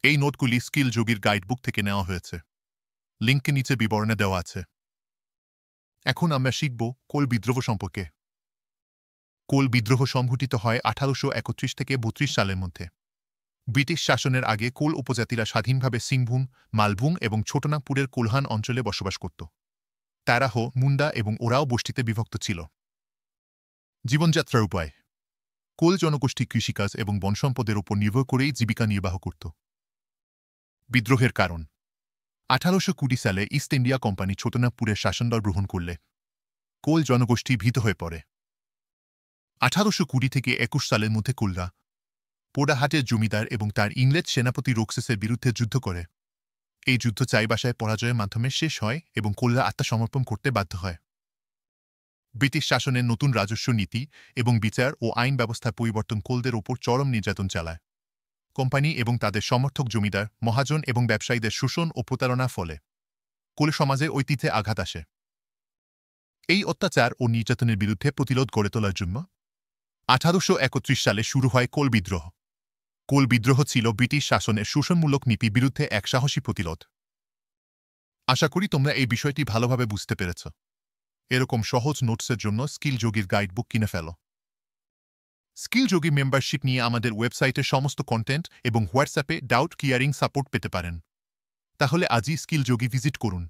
এই নোটগুলি স্কিল যোগীর গাইডবুক থেকে নেওয়া হয়েছে। লিঙ্ককে নিচে বিবরণে দেওয়া আছে। এখন আমরা শিখব কোল বিদ্রোহ সম্পর্কে। কোল বিদ্রোহ সংঘটিত হয় 1831 থেকে 32 সালের মধ্যে। ব্রিটিশ শাসনের আগে কোল উপজাতিরা স্বাধীনভাবে সিংভূম, মালভূম এবং ছোটনাগপুরের কোলহান অঞ্চলে বসবাস করত। তারাহ, মুন্ডা এবং ওরাও গোষ্ঠীতে বিভক্ত ছিল। জীবনযাত্রার উপায়: কোল জনগোষ্ঠী কৃষিকাজ এবং বনসম্পদের উপর নির্ভর করেই জীবিকা নির্বাহ করত। বিদ্রোহের কারণ: 1820 সালে ইস্ট ইন্ডিয়া কোম্পানি ছোটনাগপুরের শাসনভার গ্রহণ করলে কোল জনগোষ্ঠী ভীত হয়ে পড়ে। 1820 থেকে 21 সালের মধ্যে কোলরা পোড়াহাটের জমিদার এবং তার ইংরেজ সেনাপতি রোকসেসের বিরুদ্ধে যুদ্ধ করে। এই যুদ্ধ চাইবাসায় পরাজয়ের মাধ্যমে শেষ হয় এবং কোলরা আত্মসমর্পণ করতে বাধ্য হয়। ব্রিটিশ শাসনের নতুন রাজস্ব নীতি এবং বিচার ও আইন ব্যবস্থার পরিবর্তন কোলদের ওপর চরম নির্যাতন চালায়। কোম্পানি এবং তাদের সমর্থক জমিদার, মহাজন এবং ব্যবসায়ীদের শোষণ ও প্রতারণার ফলে কোল সমাজে ঐতিহ্যে আঘাত আসে। এই অত্যাচার ও নির্যাতনের বিরুদ্ধে প্রতিরোধ গড়ে তোলার জন্য 1831 সালে শুরু হয় কোল বিদ্রোহ। কোল বিদ্রোহ ছিল ব্রিটিশ শাসনের শোষণমূলক নীতির বিরুদ্ধে এক সাহসী প্রতিরোধ। আশা করি তোমরা এই বিষয়টি ভালোভাবে বুঝতে পেরেছ। এরকম সহজ নোটসের জন্য স্কিল যোগীর গাইডবুক কিনে ফেলো। স্কিল যোগী মেম্বারশিপ নিয়ে আমাদের ওয়েবসাইটে সমস্ত কন্টেন্ট এবং হোয়াটসঅ্যাপে ডাউট ক্লিয়ারিং সাপোর্ট পেতে পারেন। তাহলে আজই স্কিল যোগী ভিজিট করুন।